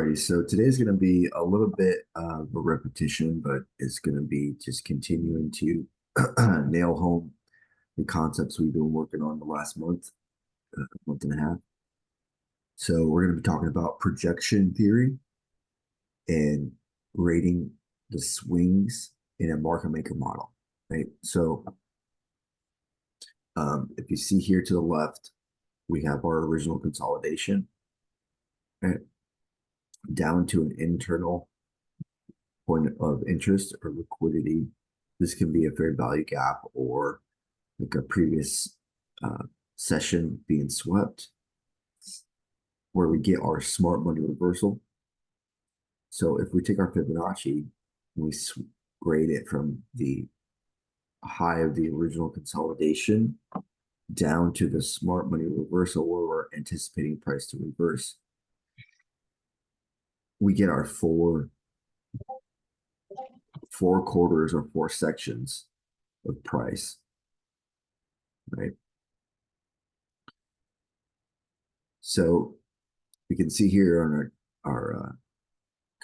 Alrighty, so today's going to be a little bit of a repetition, but it's going to be just continuing to nail home the concepts we've been working on the last month and a half. So we're going to be talking about projection theory and rating the swings in a market maker model, right? So if you see here to the left, we have our original consolidation, right? Down to an internal point of interest or liquidity. This can be a fair value gap or like a previous session being swept, where we get our smart money reversal. So if we take our Fibonacci and we grade it from the high of the original consolidation down to the smart money reversal where we're anticipating price to reverse, we get our four quarters or four sections of price, right? So we can see here on our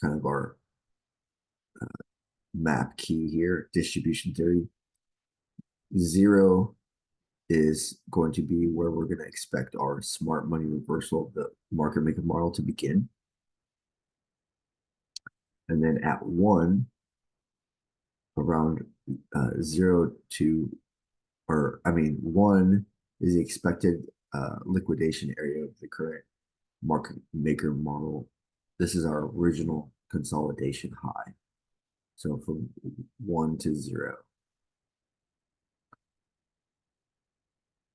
kind of our map key here, distribution theory. 0 is going to be where we're going to expect our smart money reversal of the market maker model to begin. And then at 1, around 0 to, or I mean, 1 is the expected liquidation area of the current market maker model. This is our original consolidation high. So from 1 to 0.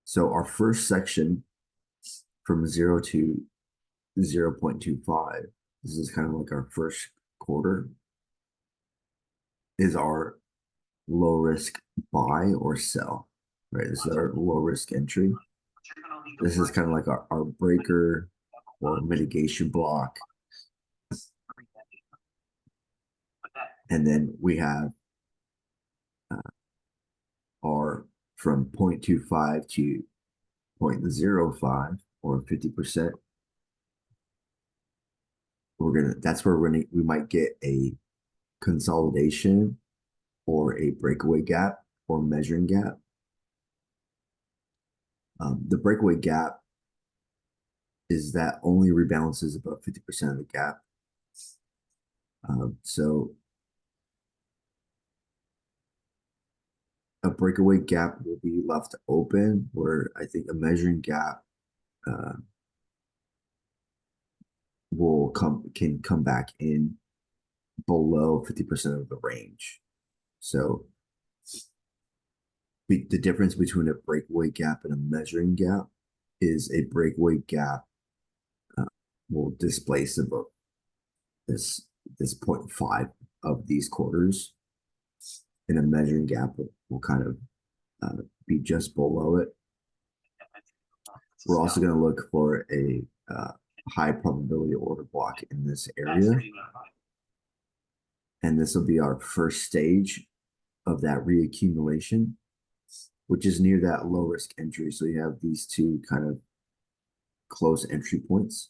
So our first section from 0 to 0.25, this is kind of like our first quarter, is our low risk buy or sell, right? This is our low risk entry. This is kind of like our breaker or mitigation block. And then we have our from 0.25 to 0.05 or 50%. That's where we might get a consolidation or a breakaway gap or measuring gap. The breakaway gap is that only rebalances above 50% of the gap. So a breakaway gap will be left open, where I think a measuring gap can come back in below 50% of the range. So the difference between a breakaway gap and a measuring gap is a breakaway gap will displace about this 0.5 of these quarters, and a measuring gap will kind of be just below it. We're also going to look for a high probability order block in this area. And this will be our first stage of that reaccumulation, which is near that low risk entry. So you have these two kind of close entry points.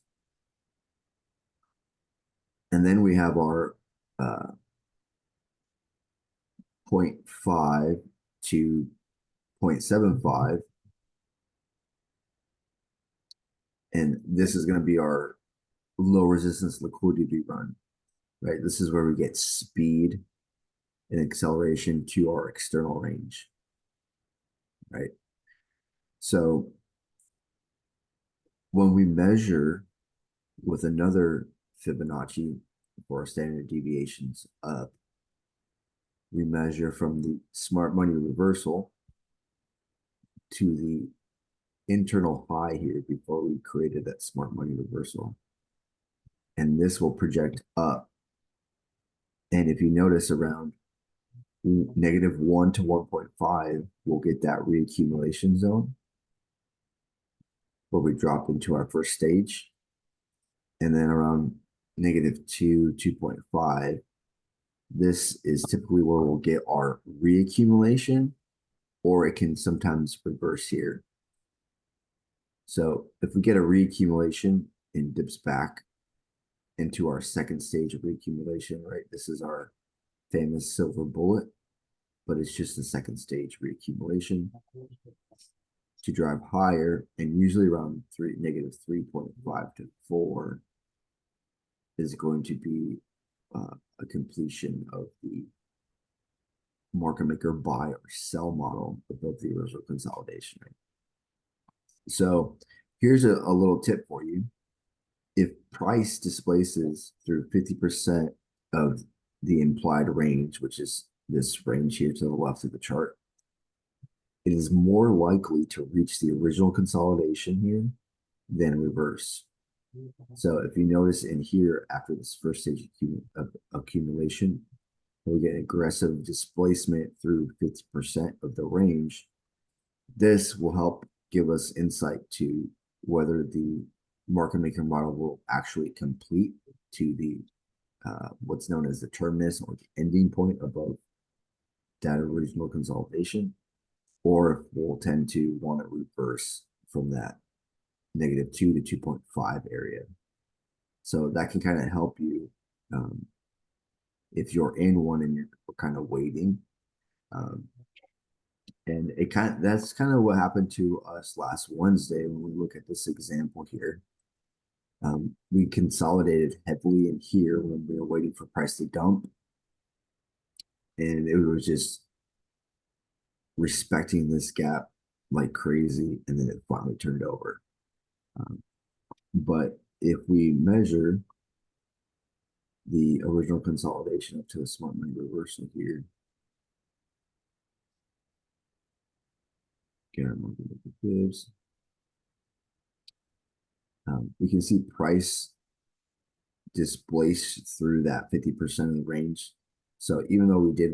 And then we have our 0.5 to 0.75. And this is going to be our low resistance liquidity run, right? This is where we get speed and acceleration to our external range, right? So when we measure with another Fibonacci for our standard deviations up, we measure from the smart money reversal to the internal high here before we created that smart money reversal. And this will project up. And if you notice, around -1 to 1.5, we'll get that reaccumulation zone where we drop into our first stage. And then around -2, 2.5, this is typically where we'll get our reaccumulation, or it can sometimes reverse here. So if we get a reaccumulation and dips back into our second stage of reaccumulation, right? This is our famous silver bullet, but it's just the second stage reaccumulation to drive higher, and usually around negative 3.5 to 4 is going to be a completion of the market maker buy or sell model above the original consolidation. Right? So here's a little tip for you. If price displaces through 50% of the implied range, which is this range here to the left of the chart, it is more likely to reach the original consolidation here than reverse. So if you notice in here, after this first stage of accumulation, we get aggressive displacement through 50% of the range. This will help give us insight to whether the market maker model will actually complete to the what's known as the terminus or the ending point above that original consolidation, or if we'll tend to want to reverse from that negative 2 to 2.5 area. So that can kind of help you if you're in one and you're kind of waiting. And that's kind of what happened to us last Wednesday when we look at this example here. We consolidated heavily in here when we were waiting for price to dump. And it was just respecting this gap like crazy, and then it finally turned over. But if we measure the original consolidation up to a smart money reversal here, get our monthly fibs, we can see price displaced through that 50% of the range. So even though we did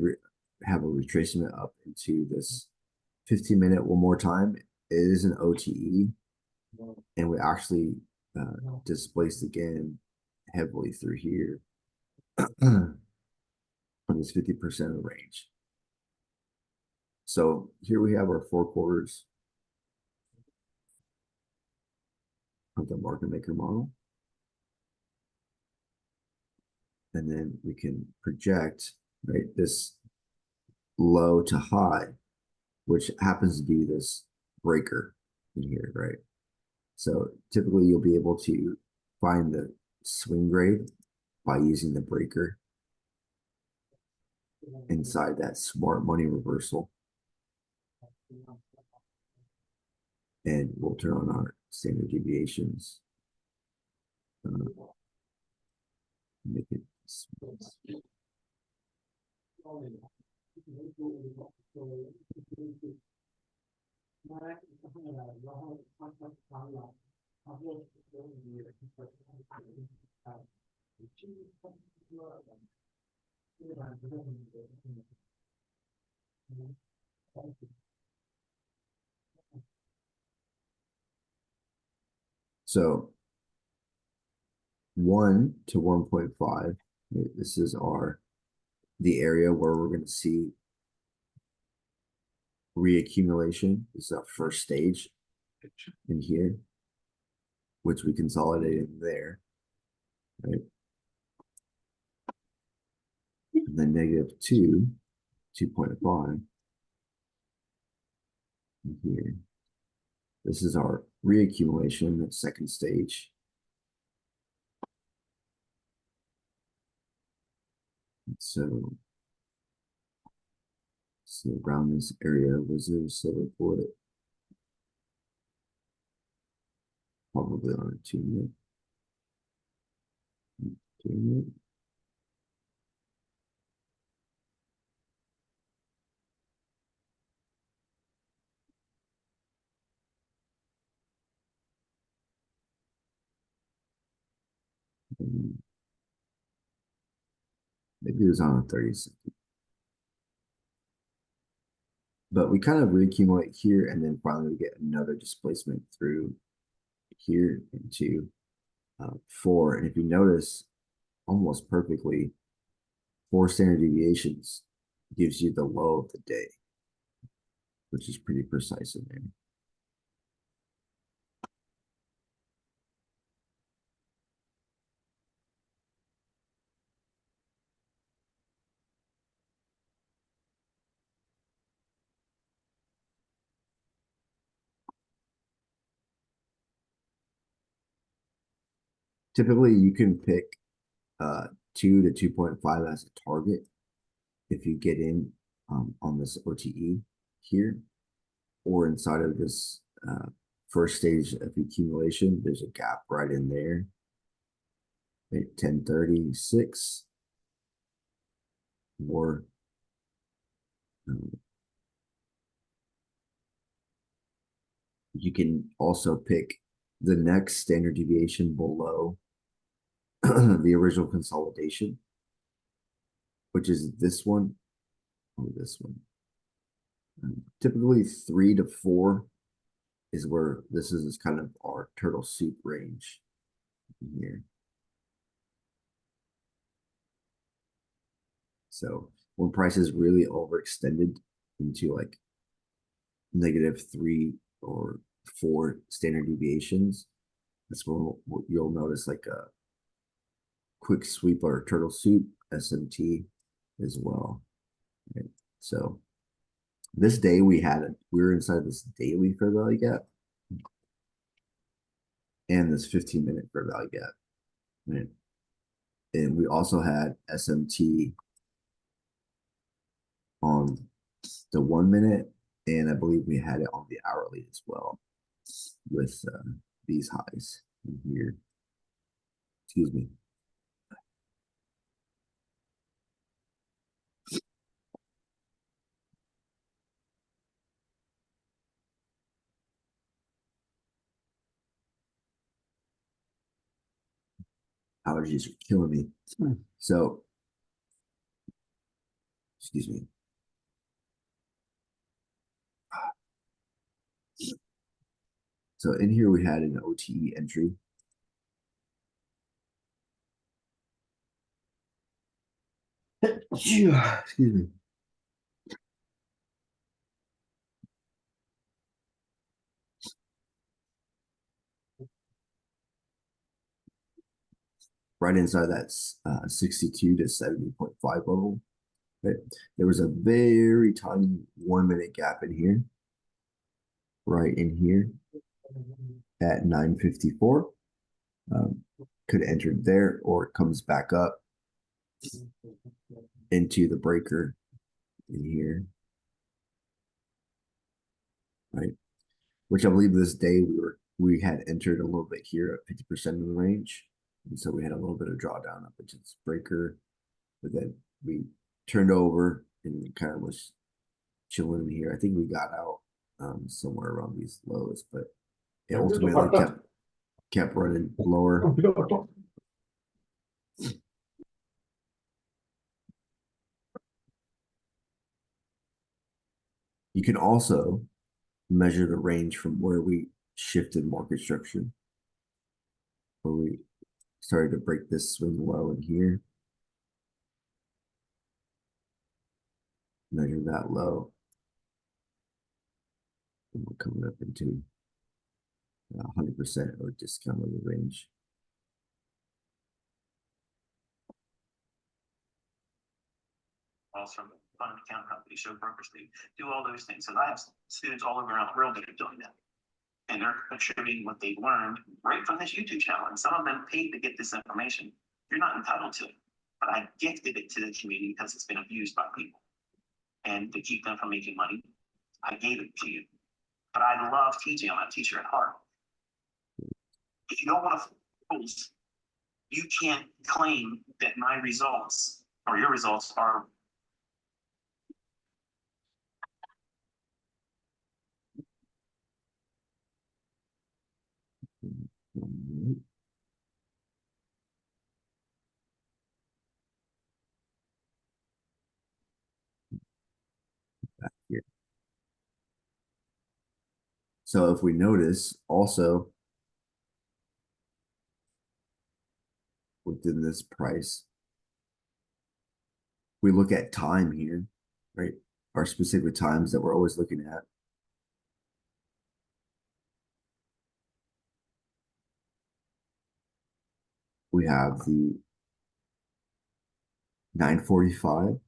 have a retracement up into this 15-minute one more time, it is an OTE, and we actually displaced again heavily through here on this 50% of the range. So here we have our 4 quarters of the market maker model. And then we can project, right, this low to high, which happens to be this breaker in here, right? So typically you'll be able to find the swing grade by using the breaker inside that smart money reversal. And we'll turn on our standard deviations. Make it small. So 1 to 1.5, this is the area where we're going to see reaccumulation. This is our first stage in here, which we consolidated there, right? And then negative 2, 2.5 in here. This is our reaccumulation, the second stage. So around this area was there a silver bullet? Probably on a 2-minute. 2-minute. Maybe it was on a 30-second. But we kind of reaccumulate here, and then finally we get another displacement through here into 4. And if you notice, almost perfectly, 4 standard deviations gives you the low of the day, which is pretty precise in there. Typically, you can pick 2 to 2.5 as a target if you get in on this OTE here, or inside of this first stage of accumulation. There's a gap right in there at 1036, or you can also pick the next standard deviation below the original consolidation, which is this one or this one. Typically 3 to 4 is where this is kind of our turtle soup range here. So when prices really overextended into like -3 or 4 standard deviations, that's when you'll notice like a quick sweep or turtle soup SMT as well. Right? So this day we were inside this daily fair value gap and this 15-minute fair value gap. Right? And we also had SMT on the 1 minute, and I believe we had it on the hourly as well with these highs in here. Excuse me. Allergies are killing me. So, excuse me. So in here we had an OTE entry. Excuse me. Right inside that 62 to 70.5 level. Right? There was a very tiny 1 minute gap in here, right in here at 954. Could enter there, or it comes back up into the breaker in here, right? Which I believe this day we had entered a little bit here at 50% of the range. And so we had a little bit of drawdown up into this breaker, but then we turned over and kind of was chilling in here. I think we got out somewhere around these lows, but it ultimately kept running lower. You can also measure the range from where we shifted market structure, where we started to break this swing low in here. Measure that low. And we're coming up into 100% or discount of the range. From fund account companies, show brokers, they do all those things. So I have students all around the world that are doing that. And they're attributing what they've learned right from this YouTube channel. And some of them paid to get this information. You're not entitled to it. But I gifted it to the community because it's been abused by people. And to keep them from making money, I gave it to you. But I love teaching. I'm a teacher at heart. If you don't want to fools, you can't claim that my results or your results are back here. So if we notice also within this price, we look at time here, right? Our specific times that we're always looking at. We have the 9:45,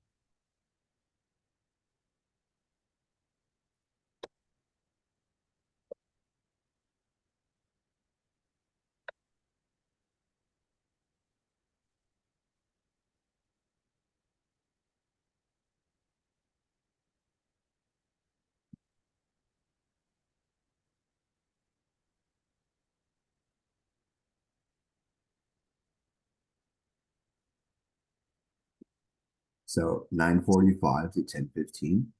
So 9:45 to 10:15.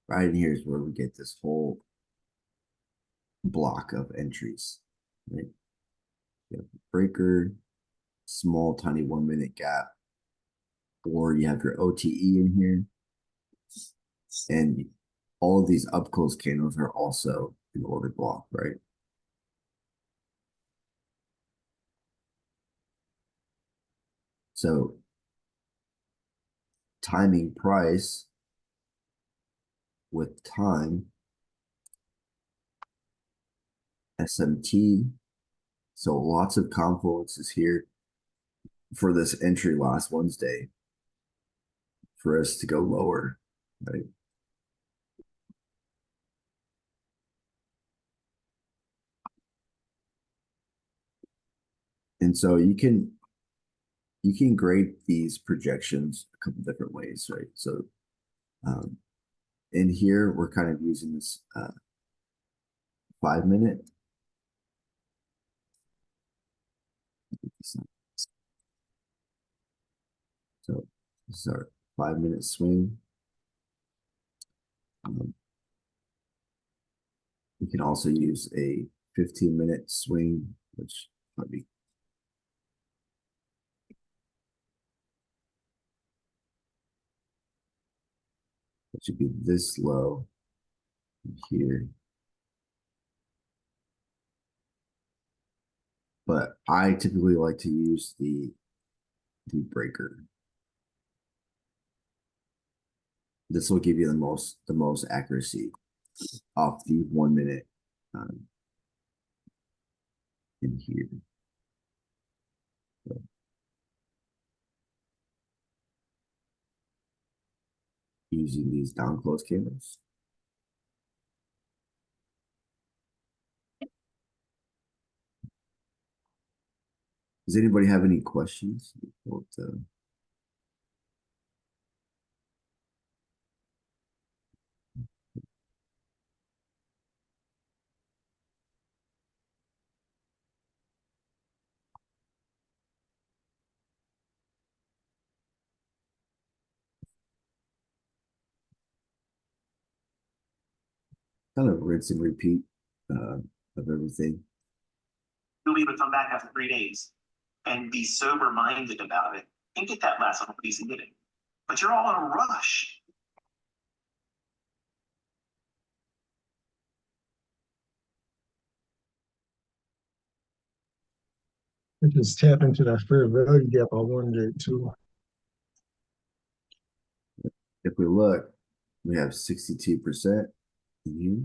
Right in here is where we get this whole block of entries. Right? You have breaker, small, tiny 1 minute gap, or you have your OTE in here. And all of these up close candles are also an order block, right? So timing price with time, SMT. So lots of confluences here for this entry last Wednesday for us to go lower, right? And so you can grade these projections a couple different ways, right? So in here, we're kind of using this 5 minute. So this is our 5 minute swing. We can also use a 15-minute swing, which might be it should be this low here. But I typically like to use the breaker. This will give you the most accuracy off the 1 minute in here. So, using these down close candles. Does anybody have any questions about kind of rinse and repeat of everything? You'll be able to come back after 3 days and be sober minded about it and get that last little piece and get it. But you're all in a rush. It just tap into that fair value gap I wanted to. If we look, we have 62% in here.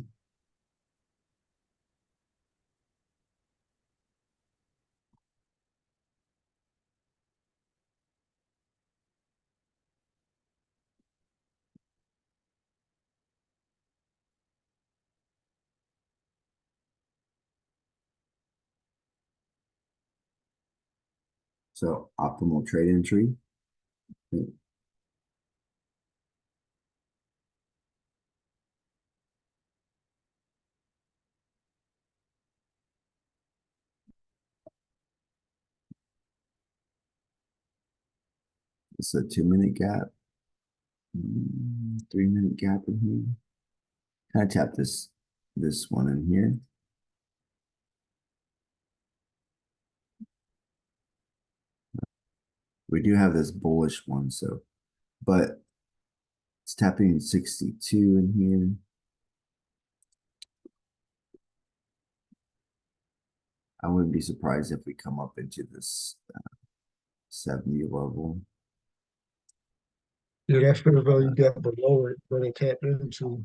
So optimal trade entry. It's a 2 minute gap, 3 minute gap in here. Kind of tap this one in here. We do have this bullish one, so, but it's tapping 62 in here. I wouldn't be surprised if we come up into this 70 level. Yeah, that fair value gap below it, but it tapped into.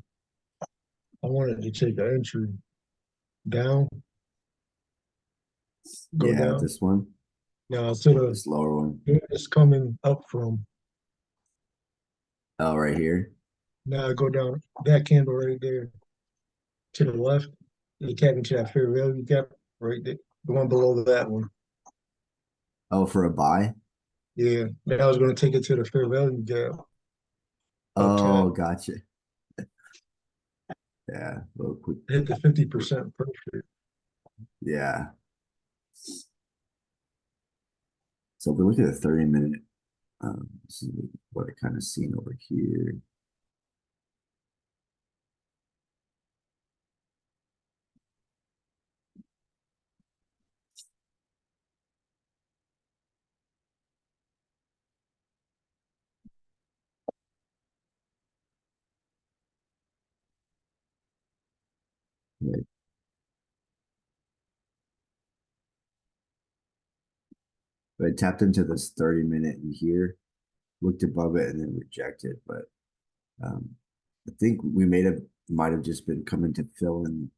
I wanted to take an entry down. Go Yeah, down. this one. Now instead of this lower one. it's coming up from. Oh, right here. Now I go down that candle right there to the left. It tap into that fair value gap right there, the one below that one. Oh, for a buy? Yeah, now I was going to take it to the fair value gap. Oh, gotcha. Yeah, a little quick. Hit the 50% perfect. Yeah. So if we look at a 30-minute, This is what I kind of seen over here. Right. But I tapped into this 30-minute in here, looked above it, and then rejected. But I think we might have just been coming to fill in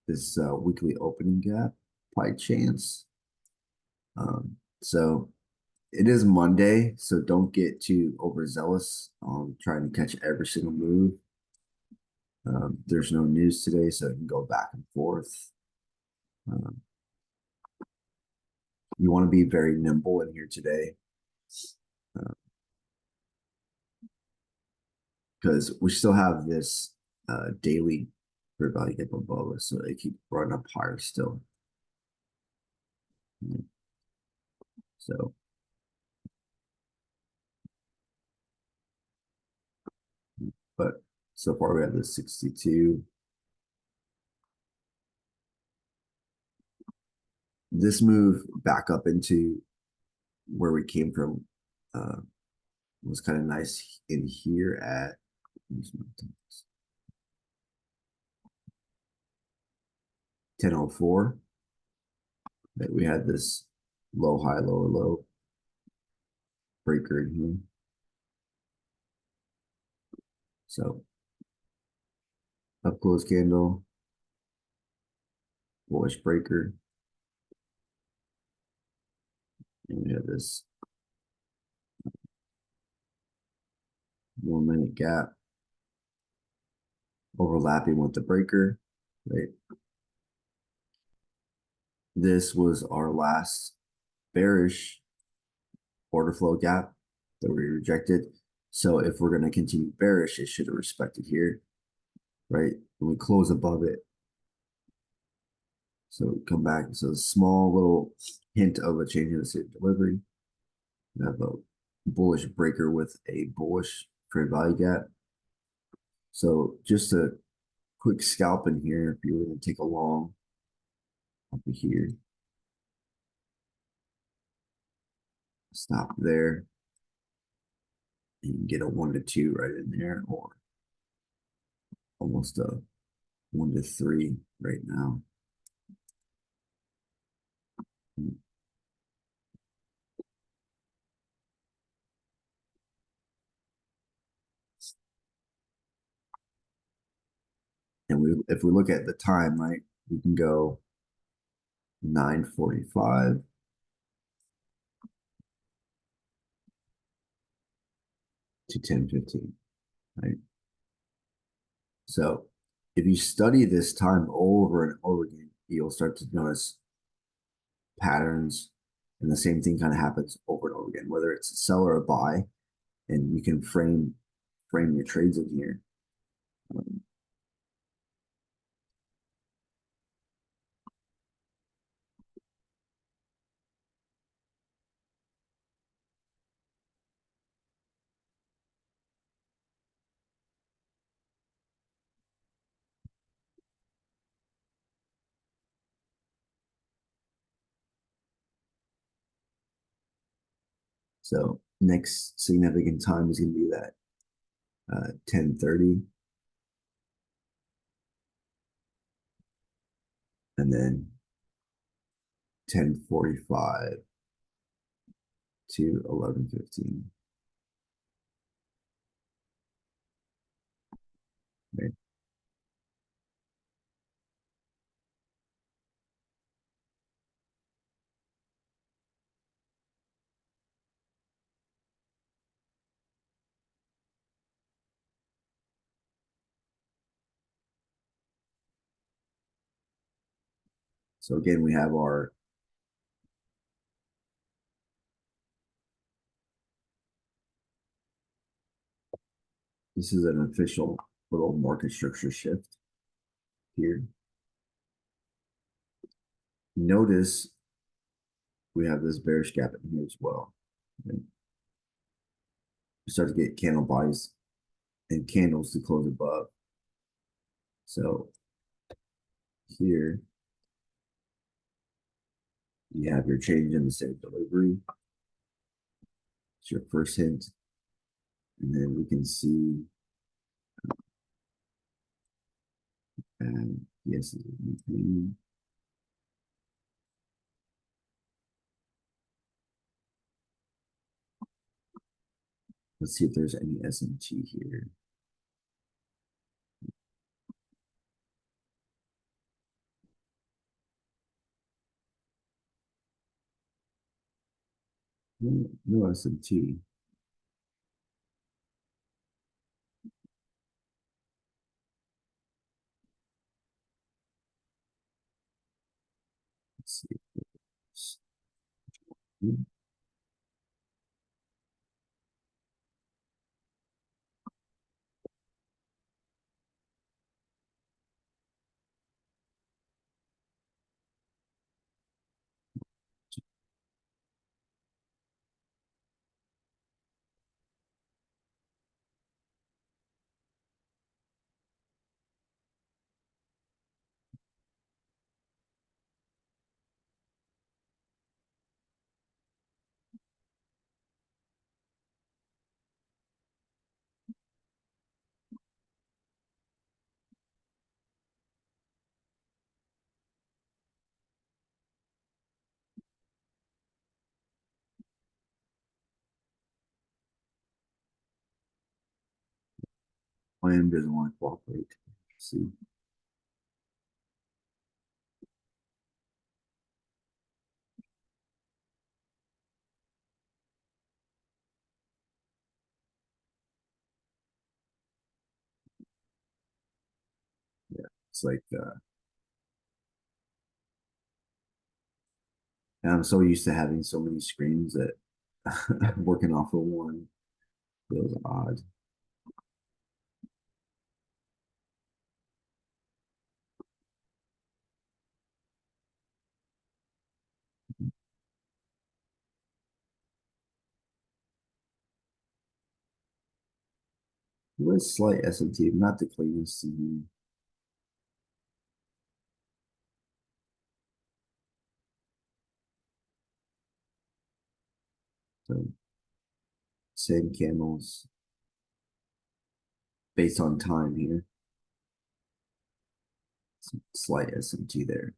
this weekly opening gap by chance. So it is Monday, so don't get too overzealous on trying to catch every single move. There's no news today, so it can go back and forth. You want to be very nimble in here today, because we still have this daily fair value gap above us, so they keep running up higher still. So but so far we have the 62. This move back up into where we came from was kind of nice in here at 10:04. That we had this low, high, lower, low breaker in here. So up close candle, bullish breaker. And we have this 1 minute gap overlapping with the breaker, right? This was our last bearish order flow gap that we rejected. So if we're going to continue bearish, it should have respected here, right? And we close above it. So come back. So a small little hint of a change in the state of delivery. We have a bullish breaker with a bullish fair value gap. So just a quick scalp in here if you were going to take a long up here. Stop there. You can get a 1 to 2 right in there, or almost a 1 to 3 right now. And if we look at the time, right, we can go 9:45 to 10:15, right? So if you study this time over and over again, you'll start to notice patterns, and the same thing kind of happens over and over again, whether it's a sell or a buy, and you can frame your trades in here. So next significant time is going to be that 10:30, and then 10:45 to 11:15. Right. So again, we have our this is an official little market structure shift here. Notice we have this bearish gap in here as well. You start to get candle buys and candles to close above. So here you have your change in the same delivery. It's your first hint. And then we can see and yes, let's see if there's any SMT here. No SMT. Let's see. Plan doesn't want to cooperate. Let's see. Yeah, it's like and I'm so used to having so many screens that working off of one feels odd. What is slight SMT? Not the cleanest. So same candles based on time here. Some slight SMT there.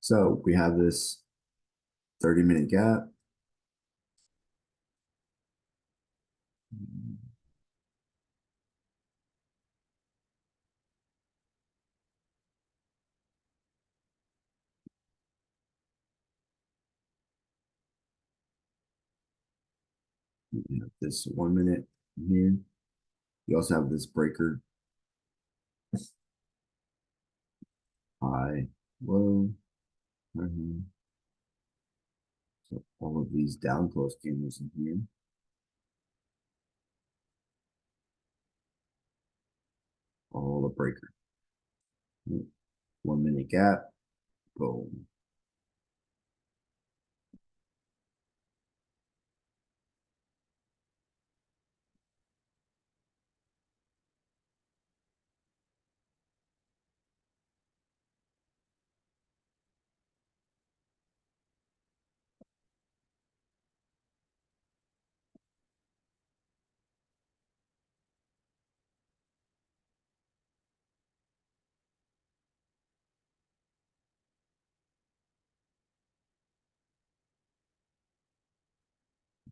So we have this 30-minute gap. You have this 1 minute here. You also have this breaker. High, low. So all of these down close candles in here. All the breaker. 1 minute gap. Boom.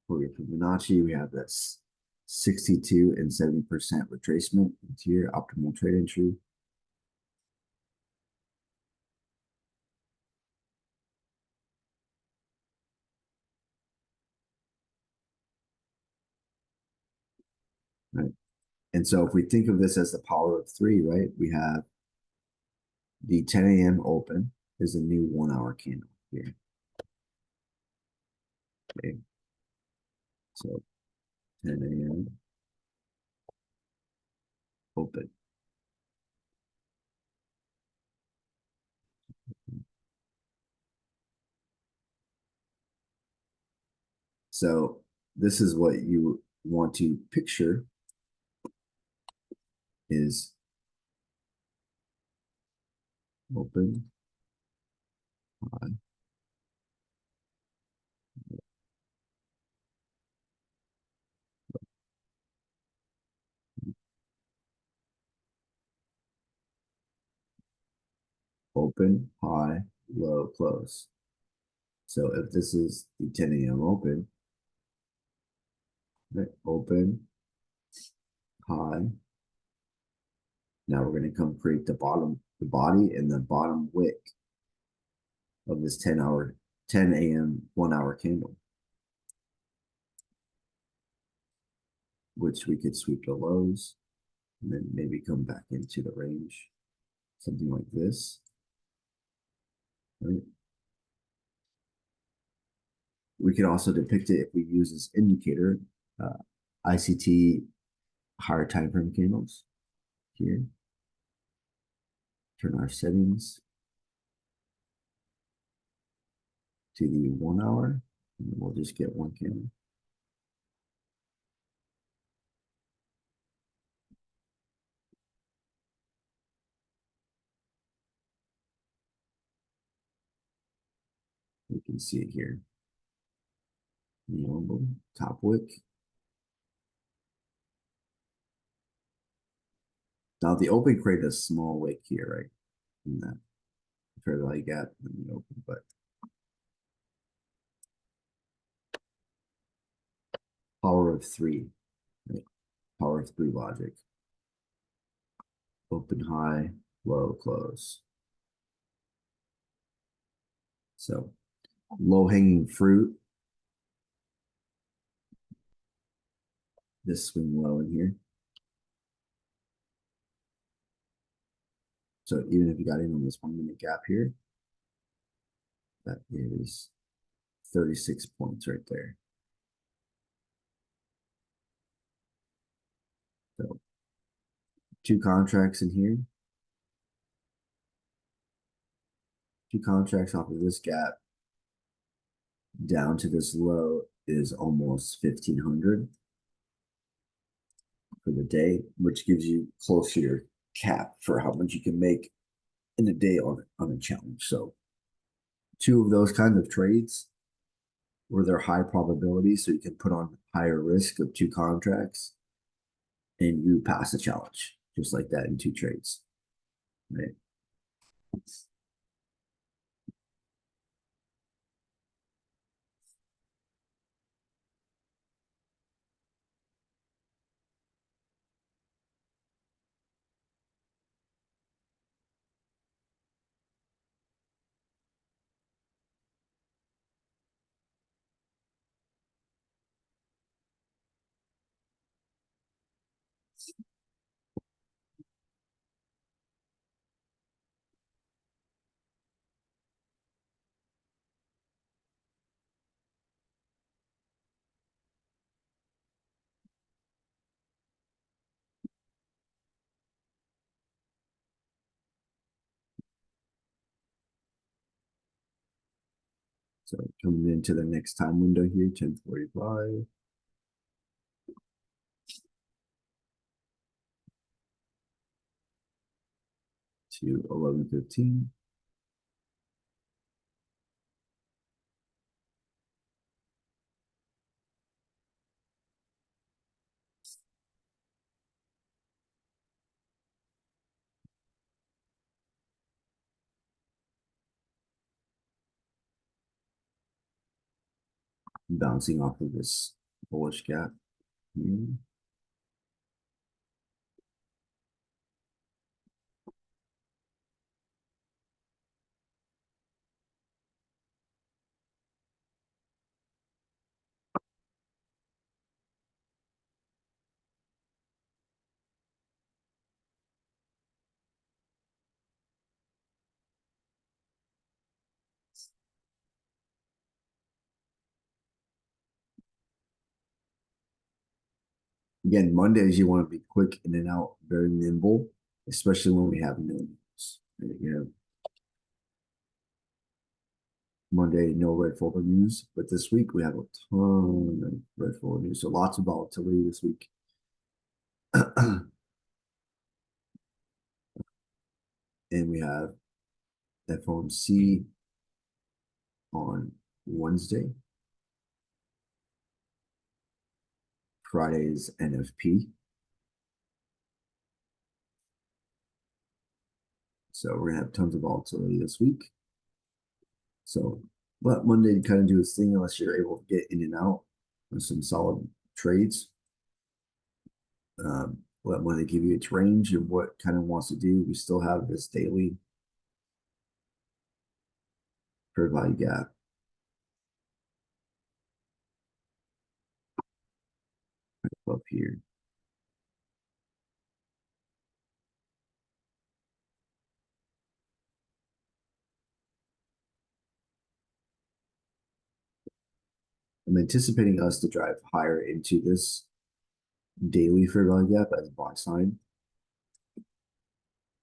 For your Fibonacci, we have this 62 and 70% retracement into your optimal trade entry. Right. And so if we think of this as the power of three, right, we have the 10 a.m. open is a new 1 hour candle here. Okay. So 10 a.m. open. So this is what you want to picture is open, high, open, high, low, close. So if this is the 10 a.m. open, right, open, high. Now we're going to come create the body and the bottom wick of this 10 a.m. 1 hour candle, which we could sweep the lows and then maybe come back into the range, something like this. Right? We could also depict it if we use this indicator, ICT higher time frame candles here. Turn our settings to the 1 hour, and we'll just get one candle. You can see it here. Normal top wick. Now the open created a small wick here, right? In that fair value gap in the open, but power of three, right? Power of three logic. Open high, low, close. So low hanging fruit. This swing low in here. So even if you got in on this 1 minute gap here, that is 36 points right there. So 2 contracts in here. 2 contracts off of this gap down to this low is almost 1,500 for the day, which gives you close to your cap for how much you can make in a day on a challenge. So 2 of those kinds of trades where they're high probability, so you can put on higher risk of 2 contracts and you pass the challenge just like that in 2 trades, right? So coming into the next time window here, 10:45. To 11:15. Bouncing off of this bullish gap here. Again, Mondays you want to be quick in and out, very nimble, especially when we have no news. You know, Monday, no red folder news, but this week we have a ton of red folder news, so lots of volatility this week. And we have FOMC on Wednesday. Friday's NFP. So we're gonna have tons of volatility this week. So let Monday kind of do its thing unless you're able to get in and out on some solid trades. Let Monday give you its range of what kind of wants to do. We still have this daily fair value gap. Up here. I'm anticipating us to drive higher into this daily fair value gap as a buy sign,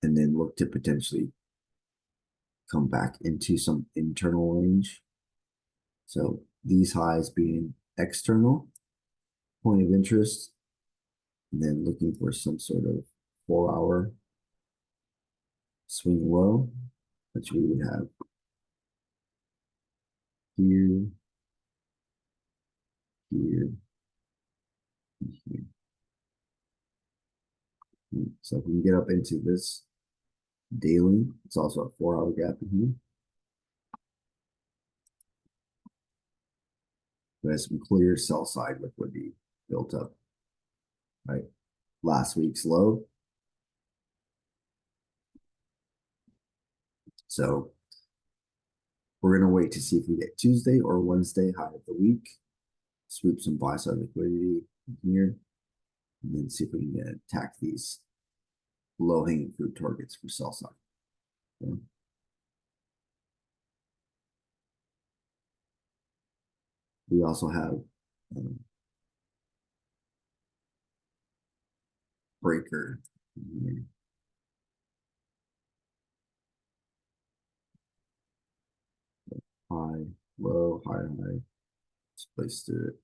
and then look to potentially come back into some internal range. So these highs being external point of interest, and then looking for some sort of 4-hour swing low, which we would have here, here, and here. So if we can get up into this daily, it's also a 4-hour gap in here. There's some clear sell side liquidity built up, right? Last week's low. So we're going to wait to see if we get Tuesday or Wednesday high of the week, swoop some buy side liquidity here, and then see if we can attack these low hanging fruit targets for sell side. Okay. We also have breaker here. High, low, high, high. Let's place to it.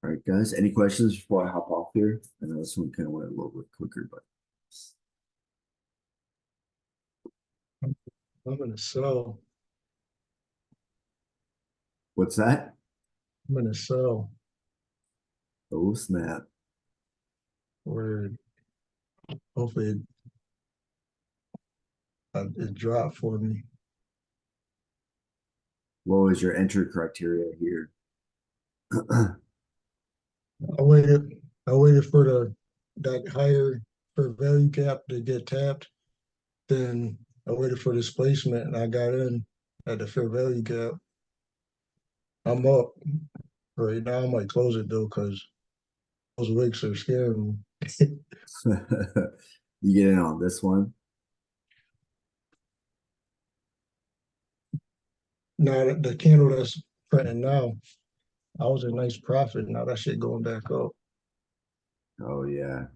All right, guys, any questions before I hop off here? I know this one kind of went a little bit quicker, but I'm gonna sell. what's that? I'm gonna sell Oh, snap. where hopefully it dropped for me. What was your entry criteria here? I waited. I waited for that higher for value gap to get tapped. Then I waited for displacement, and I got in at the fair value gap. I'm up right now. I might close it though, because those wicks are scaring me. You get in on this one? Now the candle that's printing now, I was a nice profit. Now that shit going back up. Oh yeah.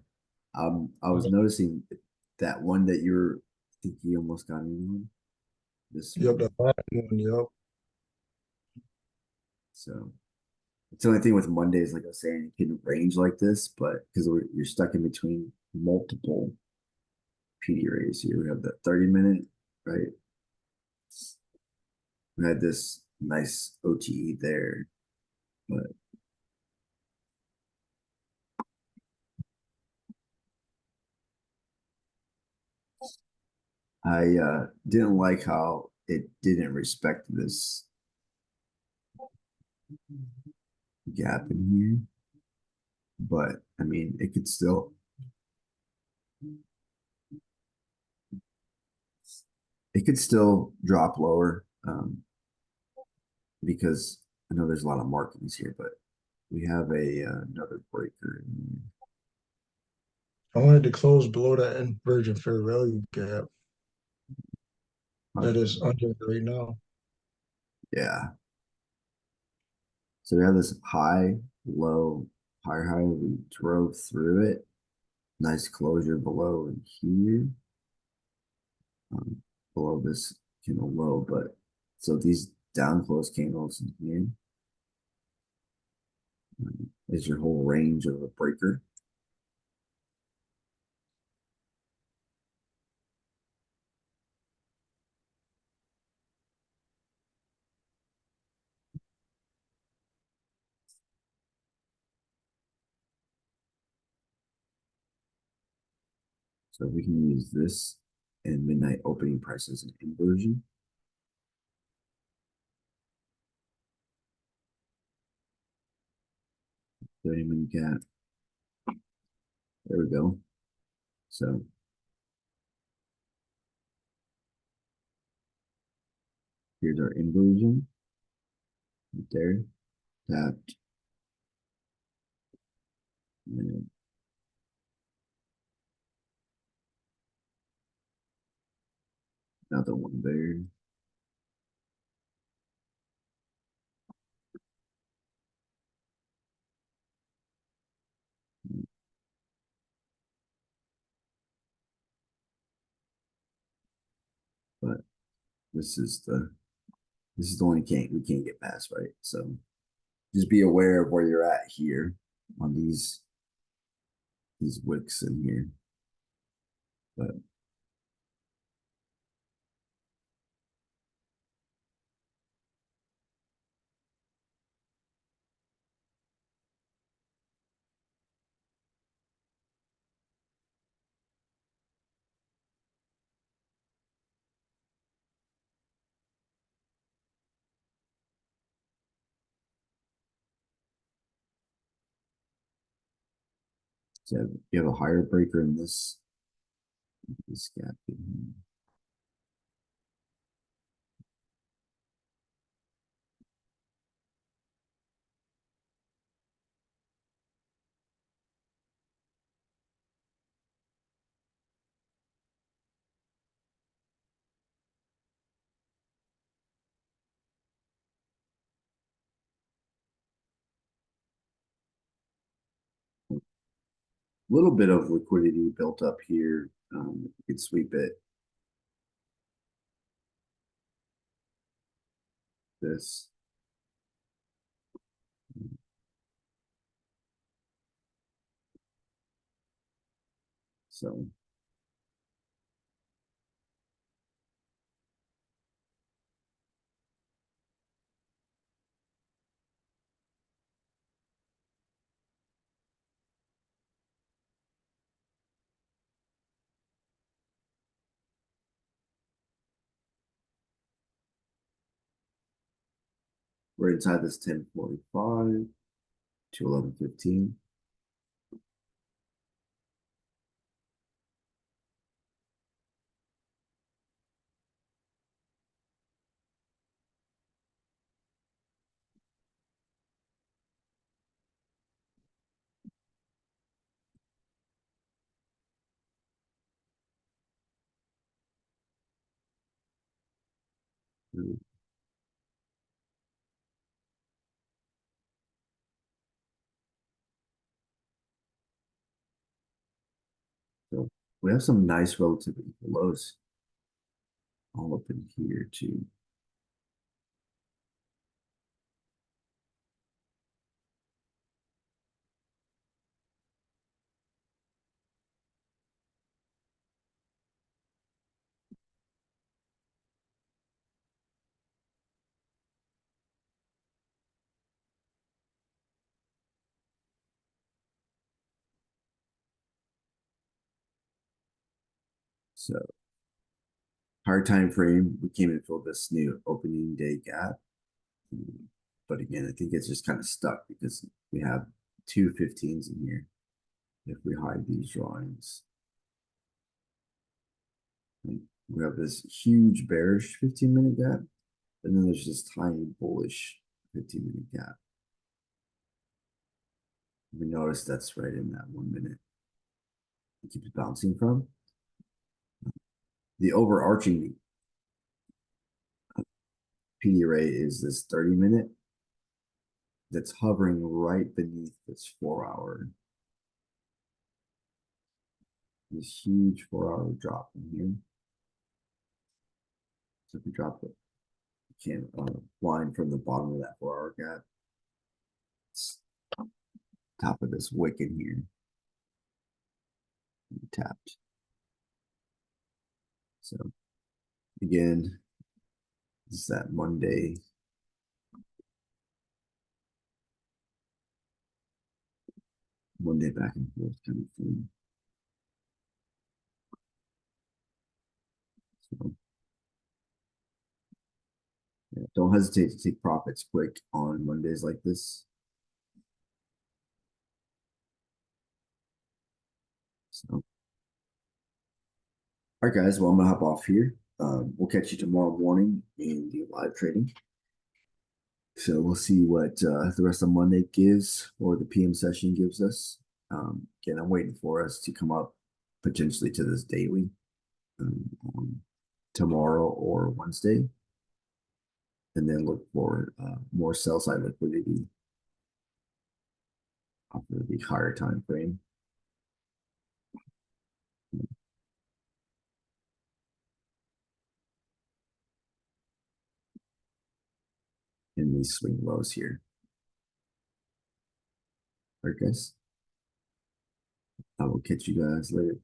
I was noticing that one that you're, I think you almost got in on this Yep, one. the bottom one. Yep. So it's the only thing with Mondays, like I was saying, it can range like this, but because you're stuck in between multiple PD rays here. We have the 30-minute, right? We had this nice OTE there, but I didn't like how it didn't respect this gap in here. But I mean, it could still it could still drop lower, because I know there's a lot of markings here, but we have another breaker. I wanted to close below that inversion fair value gap that is under right now. Yeah. So we have this high, low, higher high. We drove through it. Nice closure below in here. Below this candle low, but so these down close candles in here is your whole range of a breaker. So we can use this and midnight opening price as an inversion. So when you got, there we go. So here's our inversion. Right there, tapped. And another one there. But this is the one we can't get past, right? So just be aware of where you're at here on these wicks in here. But so you have a higher breaker in this gap in here. Little bit of liquidity built up here. You could sweep it. This. So we're inside this 1045 to 1115. So we have some nice relativity lows all up in here too. So hard time frame, we came and filled this new opening day gap. But again, I think it's just kind of stuck because we have two 15s in here. If we hide these drawings, We have this huge bearish 15-minute gap, and then there's this tiny bullish 15-minute gap. We notice that's right in that 1 minute. It keeps bouncing from. The overarching PD array is this 30-minute that's hovering right beneath this 4-hour. This huge 4-hour drop in here. So if we drop the line from the bottom of that 4-hour gap, it's top of this wick in here. Tapped. So again, this is that Monday. Monday back and forth kind of thing. So yeah, don't hesitate to take profits quick on Mondays like this. So, all right, guys. Well, I'm gonna hop off here. We'll catch you tomorrow morning in the live trading. So we'll see what the rest of Monday gives, or the PM session gives us. Again, I'm waiting for us to come up potentially to this daily on tomorrow or Wednesday, and then look for more sell side liquidity off of the higher time frame. In these swing lows here. All right, guys. I will catch you guys later.